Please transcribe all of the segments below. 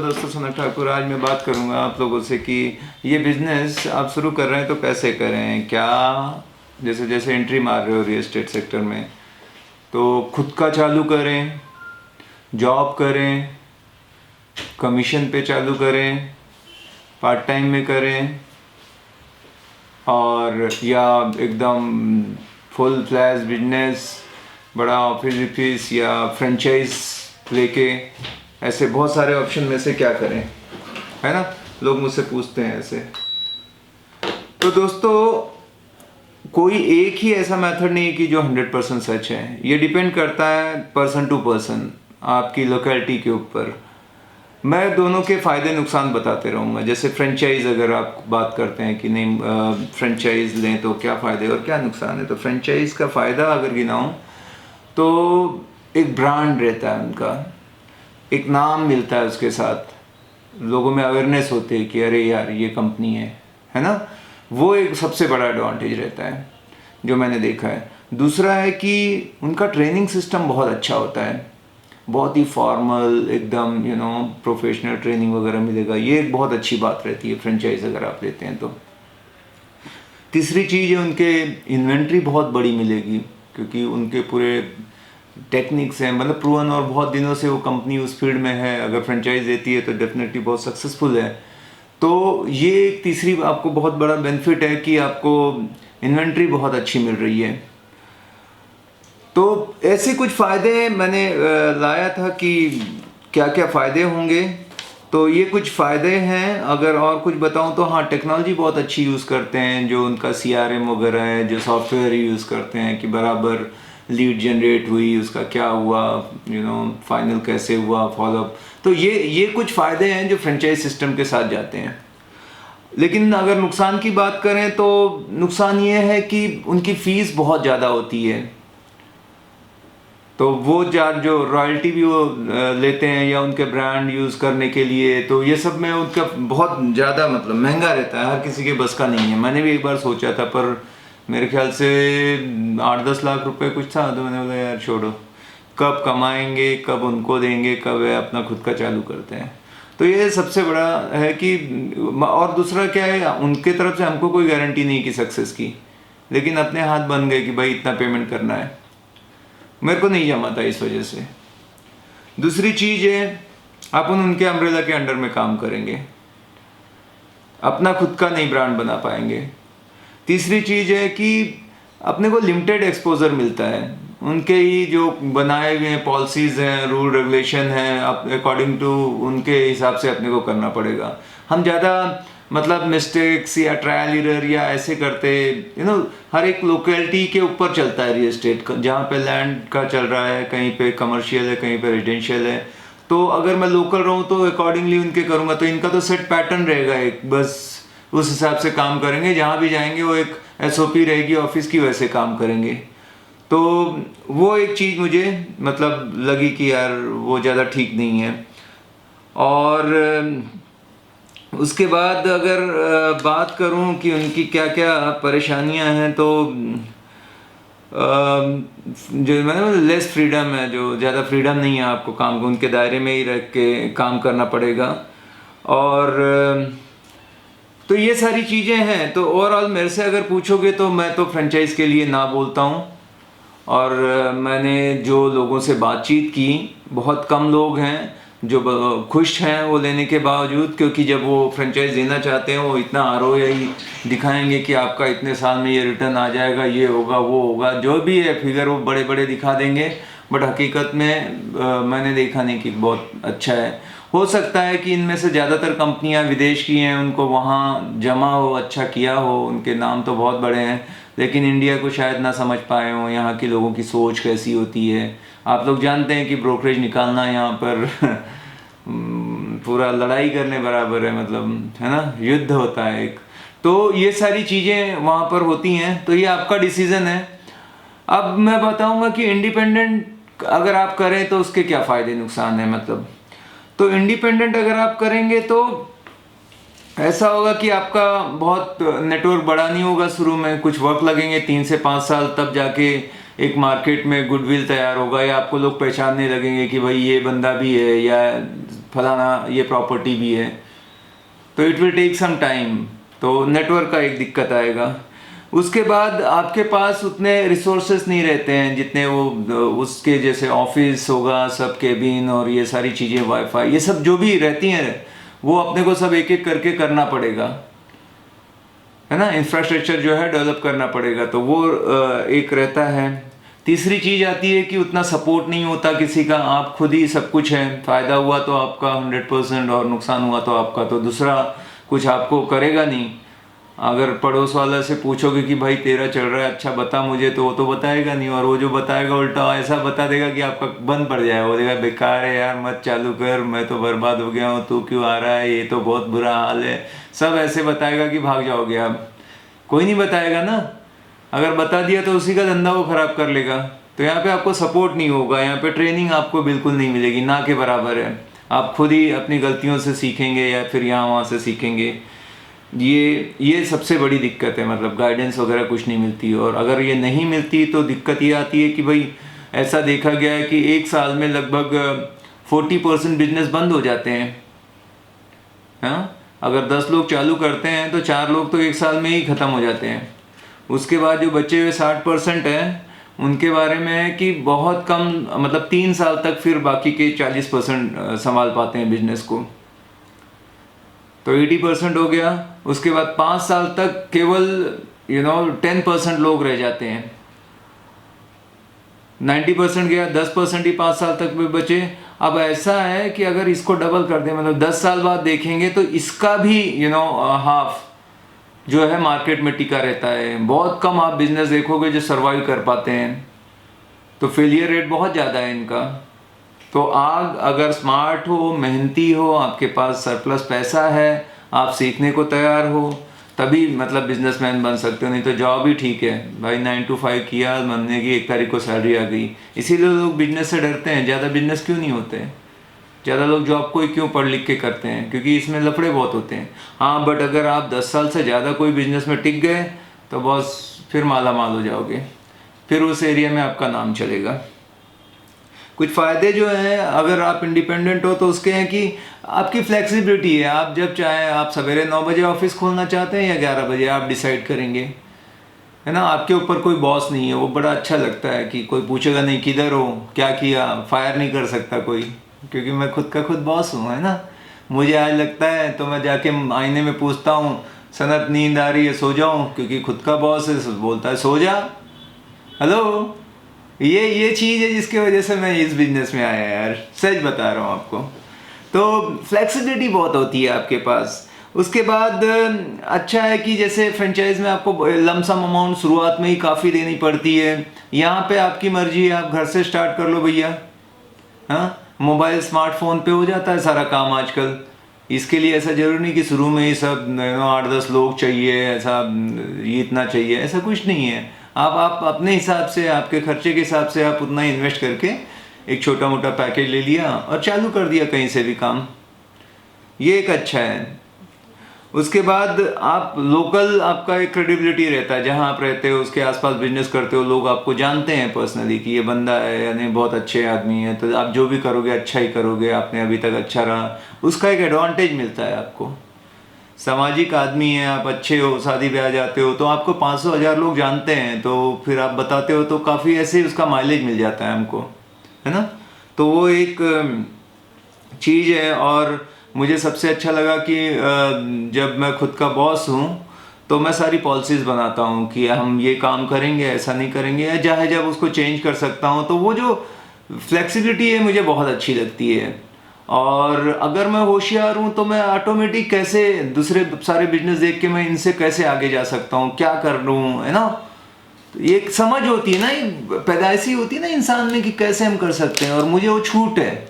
दोस्तों, सोनक ठाकुर। आज मैं बात करूंगा आप लोगों से कि ये बिजनेस आप शुरू कर रहे हैं तो कैसे करें, क्या जैसे जैसे एंट्री मार रहे हो रियल एस्टेट सेक्टर में, तो खुद का चालू करें, जॉब करें, कमीशन पे चालू करें, पार्ट टाइम में करें, और या एकदम फुल फ्लैश बिजनेस, बड़ा ऑफिस या फ्रेंचाइज लेके, ऐसे बहुत सारे ऑप्शन में से क्या करें, है ना। लोग मुझसे पूछते हैं ऐसे। तो दोस्तों, कोई एक ही ऐसा मेथड नहीं है कि जो 100% सच है। ये डिपेंड करता है पर्सन टू पर्सन, आपकी लोकेलिटी के ऊपर। मैं दोनों के फ़ायदे नुकसान बताते रहूँगा। जैसे फ्रेंचाइज़ अगर आप बात करते हैं कि नहीं फ्रेंचाइज़ लें तो क्या फ़ायदे और क्या नुकसान है, तो फ्रेंचाइज़ का फ़ायदा अगर गिनाऊँ तो एक ब्रांड रहता है उनका, एक नाम मिलता है उसके साथ, लोगों में अवेयरनेस होती है कि अरे यार ये कंपनी है ना। वो एक सबसे बड़ा एडवांटेज रहता है जो मैंने देखा है। दूसरा है कि उनका ट्रेनिंग सिस्टम बहुत अच्छा होता है, बहुत ही फॉर्मल, एकदम प्रोफेशनल ट्रेनिंग वगैरह मिलेगा। ये एक बहुत अच्छी बात रहती है फ्रेंचाइज अगर आप लेते हैं तो। तीसरी चीज़ है उनके इन्वेंट्री बहुत बड़ी मिलेगी, क्योंकि उनके पूरे टेक्निक्स हैं, मतलब प्रूवन, और बहुत दिनों से वो कंपनी उस फील्ड में है। अगर फ्रेंचाइज देती है तो डेफिनेटली बहुत सक्सेसफुल है। तो ये एक तीसरी आपको बहुत बड़ा बेनिफिट है कि आपको इन्वेंट्री बहुत अच्छी मिल रही है। तो ऐसे कुछ फ़ायदे मैंने लाया था कि क्या क्या फ़ायदे होंगे। तो ये कुछ फ़ायदे हैं। अगर और कुछ बताऊं तो हाँ, टेक्नोलॉजी बहुत अच्छी यूज़ करते हैं, जो उनका CRM वगैरह है, जो सॉफ्टवेयर यूज़ करते हैं कि बराबर लीड जनरेट हुई, उसका क्या हुआ, फाइनल कैसे हुआ, फॉलोअप। तो ये कुछ फ़ायदे हैं जो फ्रेंचाइज सिस्टम के साथ जाते हैं। लेकिन अगर नुकसान की बात करें तो नुकसान ये है कि उनकी फ़ीस बहुत ज़्यादा होती है। तो वो जो रॉयल्टी भी वो लेते हैं या उनके ब्रांड यूज़ करने के लिए, तो ये सब में उनका बहुत ज़्यादा मतलब महंगा रहता है, हर किसी के बस का नहीं है। मैंने भी एक बार सोचा था, पर मेरे ख्याल से 8-10 लाख रुपए कुछ था, तो मैंने बोला यार छोड़ो, कब कमाएंगे, कब उनको देंगे, कब अपना खुद का चालू करते हैं। तो ये सबसे बड़ा है कि, और दूसरा क्या है, उनके तरफ से हमको कोई गारंटी नहीं की सक्सेस की, लेकिन अपने हाथ बन गए कि भाई इतना पेमेंट करना है। मेरे को नहीं जमा था इस वजह से। दूसरी चीज़ है, अपन उनके अम्ब्रेला के अंडर में काम करेंगे, अपना खुद का नहीं ब्रांड बना पाएंगे। तीसरी चीज़ है कि अपने को लिमिटेड एक्सपोजर मिलता है। उनके ही जो बनाए हुए हैं पॉलिसीज़ हैं, रूल रेगुलेशन हैं, अकॉर्डिंग टू उनके हिसाब से अपने को करना पड़ेगा। हम ज़्यादा मतलब मिस्टेक्स या ट्रायल एरर या ऐसे करते, हर एक लोकेलिटी के ऊपर चलता है रियल एस्टेट का। जहाँ पे लैंड का चल रहा है, कहीं पे कमर्शियल है, कहीं पे रेजिडेंशियल है। तो अगर मैं लोकल रहूँ तो अकॉर्डिंगली उनके करूँगा। तो इनका तो सेट पैटर्न रहेगा एक, बस उस हिसाब से काम करेंगे। जहाँ भी जाएंगे वो एक SOP रहेगी ऑफिस की, वैसे काम करेंगे। तो वो एक चीज़ मुझे मतलब लगी कि यार वो ज़्यादा ठीक नहीं है। और उसके बाद अगर बात करूं कि उनकी क्या क्या परेशानियां हैं, तो जो मैंने लेस फ्रीडम है, जो ज़्यादा फ्रीडम नहीं है आपको काम को, उनके दायरे में ही रह के काम करना पड़ेगा। और तो ये सारी चीज़ें हैं। तो ओवरऑल मेरे से अगर पूछोगे तो मैं तो फ्रेंचाइज के लिए ना बोलता हूँ। और मैंने जो लोगों से बातचीत की, बहुत कम लोग हैं जो खुश हैं वो लेने के बावजूद, क्योंकि जब वो फ्रेंचाइज देना चाहते हैं वो इतना ROI दिखाएंगे कि आपका इतने साल में ये रिटर्न आ जाएगा, ये होगा, वो होगा, जो भी है फिगर वो बड़े बड़े दिखा देंगे। बट हकीकत में मैंने देखा नहीं कि बहुत अच्छा है। हो सकता है कि इनमें से ज़्यादातर कंपनियां विदेश की हैं, उनको वहाँ जमा हो, अच्छा किया हो, उनके नाम तो बहुत बड़े हैं, लेकिन इंडिया को शायद ना समझ पाए हों, यहाँ के लोगों की सोच कैसी होती है। आप लोग जानते हैं कि ब्रोकरेज निकालना यहाँ पर पूरा लड़ाई करने बराबर है, मतलब है ना, युद्ध होता है एक। तो ये सारी चीज़ें वहाँ पर होती हैं। तो ये आपका डिसीज़न है। अब मैं बताऊँगा कि इंडिपेंडेंट अगर आप करें तो उसके क्या फ़ायदे नुकसान है। मतलब तो इंडिपेंडेंट अगर आप करेंगे तो ऐसा होगा कि आपका बहुत नेटवर्क बड़ा नहीं होगा। शुरू में कुछ वक्त लगेंगे, 3 से 5 साल, तब जाके एक मार्केट में गुडविल तैयार होगा, या आपको लोग पहचानने लगेंगे कि भाई ये बंदा भी है, या फलाना ये प्रॉपर्टी भी है, तो it will take some time. तो नेटवर्क का एक दिक्कत आएगा। उसके बाद आपके पास उतने रिसोर्सेस नहीं रहते हैं जितने वो उसके जैसे ऑफिस होगा, सब केबिन और ये सारी चीज़ें, वाईफाई, ये सब जो भी रहती हैं वो अपने को सब एक एक करके करना पड़ेगा, है ना। इंफ्रास्ट्रक्चर जो है डेवलप करना पड़ेगा, तो वो एक रहता है। तीसरी चीज़ आती है कि उतना सपोर्ट नहीं होता किसी का, आप खुद ही सब कुछ है। फ़ायदा हुआ तो आपका 100% और नुकसान हुआ तो आपका, तो दूसरा कुछ आपको करेगा नहीं। अगर पड़ोस वाला से पूछोगे कि भाई तेरा चल रहा है अच्छा बता मुझे, तो वो तो बताएगा नहीं, और वो जो बताएगा उल्टा ऐसा बता देगा कि आपका बंद पड़ जाएगा। वो देगा बेकार है यार, मत चालू कर, मैं तो बर्बाद हो गया हूँ, तू क्यों आ रहा है, ये तो बहुत बुरा हाल है, सब ऐसे बताएगा कि भाग जाओगे आप। कोई नहीं बताएगा ना, अगर बता दिया तो उसी का धंधा वो खराब कर लेगा। तो यहाँ पे आपको सपोर्ट नहीं होगा, यहाँ पे ट्रेनिंग आपको बिल्कुल नहीं मिलेगी, ना के बराबर है। आप खुद ही अपनी गलतियों से सीखेंगे या फिर यहाँ वहाँ से सीखेंगे। ये सबसे बड़ी दिक्कत है, मतलब गाइडेंस वगैरह कुछ नहीं मिलती। और अगर ये नहीं मिलती तो दिक्कत ये आती है कि भाई ऐसा देखा गया है कि एक साल में लगभग 40% बिजनेस बंद हो जाते हैं। हाँ, अगर 10 लोग चालू करते हैं तो 4 लोग तो एक साल में ही ख़त्म हो जाते हैं। उसके बाद जो बचे हुए 60% हैं उनके बारे में है कि बहुत कम, मतलब 3 साल तक फिर बाकी के 40% संभाल पाते हैं बिजनेस को, तो 80% हो गया। उसके बाद 5 साल तक केवल 10% लोग रह जाते हैं। 90% गया, 10% ही 5 साल तक भी बचे। अब ऐसा है कि अगर इसको डबल कर दें, मतलब 10 साल बाद देखेंगे तो इसका भी हाफ जो है मार्केट में टिका रहता है। बहुत कम आप बिजनेस देखोगे जो सर्वाइव कर पाते हैं, तो फेलियर रेट बहुत ज़्यादा है इनका। तो आप अगर स्मार्ट हो, मेहनती हो, आपके पास सरप्लस पैसा है, आप सीखने को तैयार हो, तभी मतलब बिजनेसमैन बन सकते हो। नहीं तो जॉब ही ठीक है भाई, 9 to 5 किया, महीने की 1 तारीख को सैलरी आ गई। इसीलिए लोग बिजनेस से डरते हैं। ज़्यादा बिजनेस क्यों नहीं होते, ज़्यादा लोग जॉब को ही क्यों पढ़ लिख के करते हैं, क्योंकि इसमें लफड़े बहुत होते हैं। हाँ, बट अगर आप 10 साल से ज़्यादा कोई बिजनेस में टिक गए तो बस फिर माला माल हो जाओगे, फिर उस एरिया में आपका नाम चलेगा। कुछ फ़ायदे जो हैं अगर आप इंडिपेंडेंट हो तो उसके हैं कि आपकी फ्लेक्सिबिलिटी है। आप जब चाहें, आप सवेरे 9 बजे ऑफिस खोलना चाहते हैं या 11 बजे, आप डिसाइड करेंगे, है ना। आपके ऊपर कोई बॉस नहीं है, वो बड़ा अच्छा लगता है कि कोई पूछेगा नहीं किधर हो, क्या किया, फायर नहीं कर सकता कोई, क्योंकि मैं खुद का खुद बॉस हूँ, है ना। मुझे आज लगता है तो मैं जाके आईने में पूछता हूँ सनत नींद आ रही है, सो जाऊँ, क्योंकि खुद का बॉस है, बोलता है सो जा। हेलो, ये चीज़ है जिसकी वजह से मैं इस बिजनेस में आया यार, सच बता रहा हूँ आपको। तो फ्लेक्सिबिलिटी बहुत होती है आपके पास। उसके बाद अच्छा है कि जैसे फ्रेंचाइज में आपको लमसम अमाउंट शुरुआत में ही काफ़ी देनी पड़ती है। यहाँ पे आपकी मर्जी है, आप घर से स्टार्ट कर लो भैया। हाँ, मोबाइल स्मार्टफोन पे हो जाता है सारा काम आजकल। इसके लिए ऐसा जरूरी नहीं कि शुरू में ही सब 8-10 लोग चाहिए, ऐसा ये इतना चाहिए, ऐसा कुछ नहीं है। आप अपने हिसाब से, आपके खर्चे के हिसाब से आप उतना ही इन्वेस्ट करके एक छोटा मोटा पैकेज ले लिया और चालू कर दिया कहीं से भी काम। ये एक अच्छा है। उसके बाद आप लोकल, आपका एक क्रेडिबिलिटी रहता है, जहाँ आप रहते हो उसके आसपास बिजनेस करते हो, लोग आपको जानते हैं पर्सनली कि ये बंदा है, यानी बहुत अच्छे आदमी है, तो आप जो भी करोगे अच्छा ही करोगे, आपने अभी तक अच्छा रहा, उसका एक एडवांटेज मिलता है आपको। सामाजिक आदमी है, आप अच्छे हो, शादी ब्याह जाते हो तो आपको 500-1000 लोग जानते हैं, तो फिर आप बताते हो तो काफ़ी ऐसे उसका माइलेज मिल जाता है हमको, है ना। तो वो एक चीज़ है। और मुझे सबसे अच्छा लगा कि जब मैं खुद का बॉस हूँ तो मैं सारी पॉलिसीज़ बनाता हूँ कि हम ये काम करेंगे, ऐसा नहीं करेंगे, या चाहे जब उसको चेंज कर सकता हूँ। तो वो जो फ्लेक्सिबिलिटी है मुझे बहुत अच्छी लगती है। और अगर मैं होशियार हूँ तो मैं ऑटोमेटिक कैसे दूसरे सारे बिजनेस देख के मैं इनसे कैसे आगे जा सकता हूँ, क्या कर लूँ, है ना। तो एक समझ होती है ना, एक पैदाइशी होती है ना इंसान में कि कैसे हम कर सकते हैं। और मुझे वो छूट है,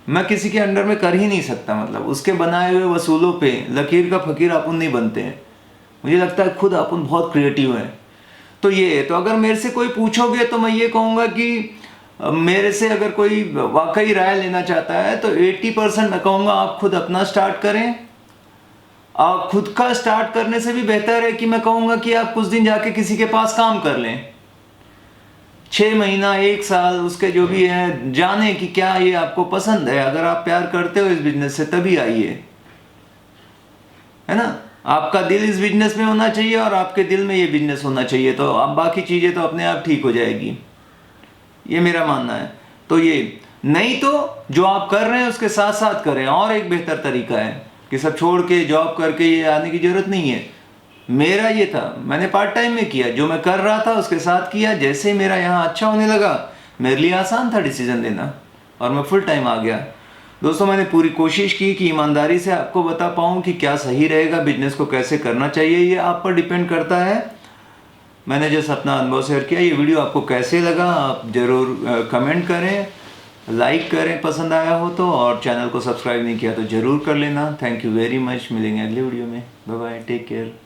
मैं किसी के अंडर में कर ही नहीं सकता, मतलब उसके बनाए हुए वसूलों पे लकीर का फकीर अपन नहीं बनते हैं। मुझे लगता है खुद अपन बहुत क्रिएटिव हैं। तो ये है। तो अगर मेरे से कोई पूछोगे तो मैं ये कहूँगा कि मेरे से अगर कोई वाकई राय लेना चाहता है तो 80% मैं कहूँगा आप खुद अपना स्टार्ट करें। आप खुद का स्टार्ट करने से भी बेहतर है कि मैं कहूँगा कि आप कुछ दिन जाके किसी के पास काम कर लें, 6 महीना 1 साल उसके जो भी है, जाने कि क्या ये आपको पसंद है। अगर आप प्यार करते हो इस बिजनेस से तभी आइए, है ना। आपका दिल इस बिजनेस में होना चाहिए और आपके दिल में ये बिजनेस होना चाहिए, तो अब बाकी चीज़ें तो अपने आप ठीक हो जाएगी, ये मेरा मानना है। तो ये नहीं तो जो आप कर रहे हैं उसके साथ साथ करें। और एक बेहतर तरीका है कि सब छोड़ के जॉब करके ये आने की जरूरत नहीं है। मेरा ये था, मैंने पार्ट टाइम में किया, जो मैं कर रहा था उसके साथ किया। जैसे ही मेरा यहाँ अच्छा होने लगा, मेरे लिए आसान था डिसीजन लेना और मैं फुल टाइम आ गया। दोस्तों, मैंने पूरी कोशिश की कि ईमानदारी से आपको बता पाऊँ कि क्या सही रहेगा, बिजनेस को कैसे करना चाहिए, ये आप पर डिपेंड करता है। मैंने जस्ट अपना अनुभव शेयर किया। ये वीडियो आपको कैसे लगा आप ज़रूर कमेंट करें, लाइक करें पसंद आया हो तो, और चैनल को सब्सक्राइब नहीं किया तो ज़रूर कर लेना। Thank you very much. मिलेंगे अगले वीडियो में। Bye bye, take care.